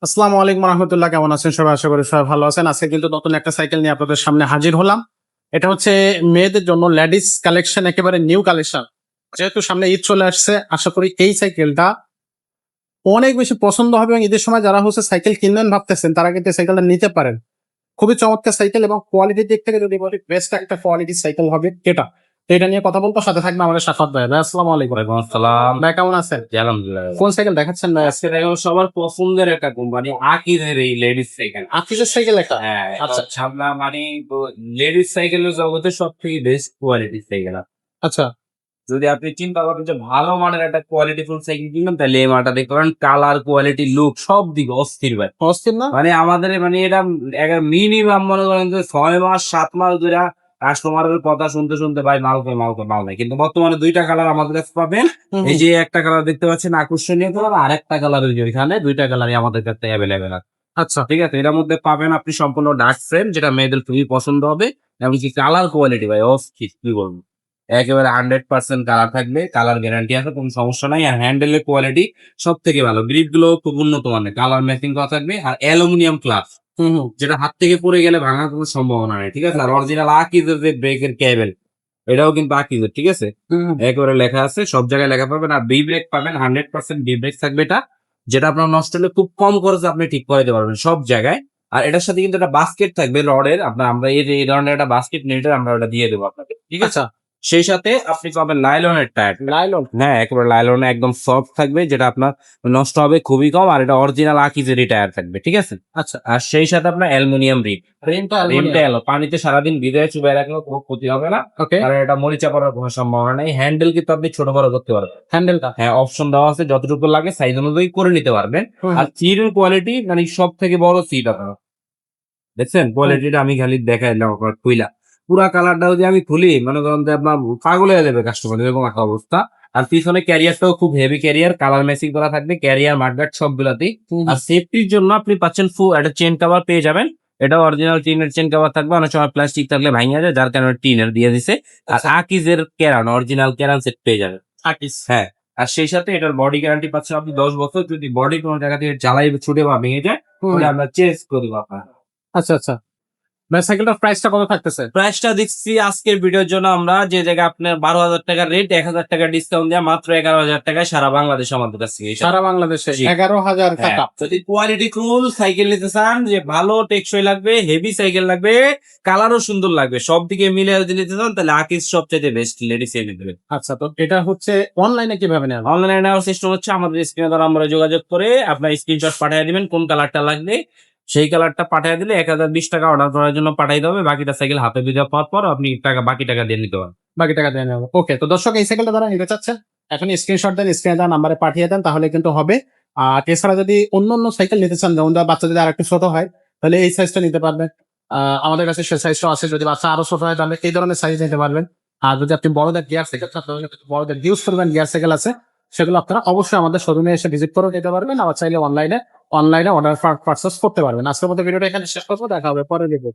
আসসালামু আলাইকুম রহমতুল্লাহ, কেমন আছেন সবাই? আশা করি সবাই ভালো আছেন। আজকে কিন্তু নতুন একটা সাইকেল নিয়ে আপনাদের সামনে হাজির হলাম। এটা হচ্ছে মেয়েদের জন্য লেডিস কালেকশন, একেবারে নিউ কালেকশন। যেহেতু সামনে ঈদ চলে আসছে, আশা করি এই সাইকেলটা অনেক বেশি পছন্দ হবে এবং ঈদের সময় যারা হচ্ছে সাইকেল কিনবেন ভাবতেছেন তারা কিন্তু এই সাইকেলটা নিতে পারেন। খুবই চমৎকার সাইকেল এবং কোয়ালিটির দিক থেকে যদি বলি বেস্ট একটা কোয়ালিটির সাইকেল হবে এটা। তো এটা নিয়ে কথা বলবো, সাথে থাকবে আমাদের সাফাত ভাই। ভাই আসসালামু আলাইকুম। ওয়ালাইকুম আসসালাম। ভাই কেমন আছেন? জি, আলহামদুলিল্লাহ। কোন সাইকেল দেখাচ্ছেন ভাই? আজকে দেখো সবার পছন্দের একটা কোম্পানি আকিজের এই লেডিস সাইকেল। আকিজের সাইকেল একটা? হ্যাঁ, আচ্ছা সামনা মানে লেডিস সাইকেলের জগতে সব থেকে বেস্ট কোয়ালিটির সাইকেল। আচ্ছা। যদি আপনি চিন্তা করেন যে ভালো মানের একটা কোয়ালিটি ফুল সাইকেল কিনবেন তাহলে এই মালটা দেখতে পারেন। কালার, কোয়ালিটি, লুক সব দিকে অস্থির ভাই। অস্থির না? মানে আমাদের মানে এটা মিনিমাম মনে করেন যে 6 মাস 7 মাস ধরে কাস্টমারের কথা শুনতে শুনতে ভাই মাল নাই, কিন্তু বর্তমানে দুইটা কালার আমাদের কাছে পাবেন। এই যে একটা কালার দেখতে পাচ্ছেন আকর্ষণীয় কালার, আর একটা কালার ওইখানে, দুইটা কালারই আমাদের কাছে অ্যাভেলেবেল আছে। আচ্ছা। ঠিক আছে, এটার মধ্যে পাবেন আপনি সম্পূর্ণ ডার্ক ফ্রেম, যেটা মেয়েদের খুবই পছন্দ হবে। এমনকি কালার কোয়ালিটি ভাই অস্থির, কি বলবো, একেবারে 100% কালার থাকবে, কালার গ্যারান্টি আছে, কোনো সমস্যা নাই। আর হ্যান্ডেলের কোয়ালিটি সব থেকে ভালো, গ্রিপ গুলো খুব উন্নত মানের, কালার ম্যাচিং করা থাকবে। আর অ্যালুমিনিয়াম ক্লাস, যেটা হাত থেকে পড়ে গেলে ভাঙার কোনো সম্ভাবনা নেই। ঠিক আছে, আর অরিজিনাল আকিজের যে ব্রেকের কেবল, এটাও কিন্তু আকিজের। ঠিক আছে, একেবারে লেখা আছে, সব জায়গায় লেখা পাবেন। আর বি ব্রেক পাবেন, 100% বি ব্রেক থাকবে এটা, যেটা আপনার নষ্ট হলে খুব কম খরচে আপনি ঠিক করে দিতে পারবেন সব জায়গায়। আর এটার সাথে কিন্তু একটা বাস্কেট থাকবে রডের, আপনার আমরা এই ধরনের একটা বাস্কেট নেটের আমরা ওটা দিয়ে দেবো আপনাকে। ঠিক আছে, আচ্ছা। সেই সাথে আপনি পাবেন লাইলনের টায়ার। লাইলন? হ্যাঁ, একেবারে লাইলনে একদম সফট থাকবে, যেটা আপনার নষ্ট হবে খুবই কম। আর এটা অরিজিনাল আকিজেরই টায়ার থাকবে। ঠিক আছে, আচ্ছা। আর সেই সাথে আপনার অ্যালুমিনিয়াম রিম। রিমটা রিমটা অ্যালুমিনিয়াম? এলো পানিতে সারাদিন ভিজায় চুবাই রাখলেও কোনো ক্ষতি হবে না, ওকে। কারণ এটা মরিচা পড়ার কোনো সম্ভাবনা নেই। হ্যান্ডেল কিন্তু আপনি ছোট বড় করতে পারবেন। হ্যান্ডেলটা? হ্যাঁ, অপশন দেওয়া আছে, যতটুকু লাগে সাইজ অনুযায়ী করে নিতে পারবেন। হুম, আর সিটের কোয়ালিটি মানে সব থেকে বড় সিট আপনার দেখছেন, হুম। কোয়ালিটিটা আমি খালি দেখাইলাম আপনার খুইলা। পুরা কালারটা যদি আমি খুলি মনে করেন যে আপনার পাগল হয়ে যাবে কাস্টমার, এরকম একটা অবস্থা। আর পিছনে ক্যারিয়ারটাও খুব হেভি ক্যারিয়ার, কালার ম্যাচিং করা থাকবে, ক্যারিয়ার মাঠগার্ড সবগুলাতেই। হুম, আর সেফটির জন্য আপনি পাচ্ছেন ফুল একটা চেন কভার পেয়ে যাবেন। এটা অরিজিনাল টিনের চেন কভার থাকবে, অনেক সময় প্লাস্টিক থাকলে ভাঙা যায়, যার কারণে টিনের দিয়ে দিছে। আর আচ্ছা। আকিজের কেরান, অরিজিনাল কেরান সেট পেয়ে যাবেন। আকিজ? হ্যাঁ, আর সেই সাথে এটার বডি গ্যারান্টি পাচ্ছেন আপনি 10 বছর। যদি বডি কোনো জায়গা থেকে জ্বালাই ছুটে বা ভেঙে যায় হুম। তাহলে আমরা চেঞ্জ করে দেবো আপনার। আচ্ছা আচ্ছা। ভাই সাইকেলটার প্রাইসটা কত থাকতেছে? প্রাইসটা দিচ্ছি আজকের ভিডিওর জন্য আমরা, যে জায়গায় আপনার 12,000 টাকার রেট, 1,000 টাকা ডিসকাউন্ট দেওয়া মাত্র 11,000 টাকায় সারা বাংলাদেশ আমাদের কাছে। সারা বাংলাদেশে জি। 11,000 হ্যাঁ, টাকা? যদি কোয়ালিটি ফুল সাইকেল নিতে চান, যে ভালো টেকসই লাগবে, হেভি সাইকেল লাগবে, কালারও সুন্দর লাগবে, সব দিকে মিলে যদি নিতে চান তাহলে আকিজ সবচেয়ে বেস্ট লেডিস এ নিতে হবে। আচ্ছা, তো এটা হচ্ছে অনলাইনে কিভাবে নেওয়া? অনলাইনে নেওয়ার সিস্টেম হচ্ছে আমাদের স্ক্রিনে দ্বারা আমরা যোগাযোগ করে আপনার স্ক্রিনশট পাঠিয়ে দিবেন কোন কালারটা লাগবে, সেই কালারটা পাঠিয়ে দিলে 1,020 টাকা অর্ডার করার জন্য পাঠিয়ে দেবে। বাকিটা সাইকেল হাতে দিয়ে পাওয়ার পর আপনি বাকি টাকা দিয়ে নিতে পারেন। বাকি টাকা দিয়ে নেওয়া? ওকে, তো দর্শক এই সাইকেলটা যারা নিতে চাচ্ছেন এখন স্ক্রিনশট দেন, স্ক্রিনে দেওয়া নাম্বারে পাঠিয়ে দেন, তাহলে কিন্তু হবে। আর এছাড়া যদি অন্য অন্য সাইকেল নিতে চান, যেমন ধর বাচ্চা যদি আর একটু ছোট হয় তাহলে এই সাইজটা নিতে পারবেন। আমাদের কাছে সে সাইজটা আছে। যদি বাচ্চা আরো ছোট হয় তাহলে এই ধরনের সাইজ নিতে পারবেন। আর যদি আপনি বড়দের গিয়ার সাইকেল চান তাহলে কিন্তু বড়দের ইউজ করবেন গিয়ার সাইকেল আছে, সেগুলো আপনারা অবশ্যই আমাদের শোরুমে এসে ভিজিট করে নিতে পারবেন। আবার চাইলে অনলাইনে অর্ডার পারচেস করতে পারবেন। আজকের মতো ভিডিওটা এখানে শেষ করবো, দেখা হবে পরে দেখবো।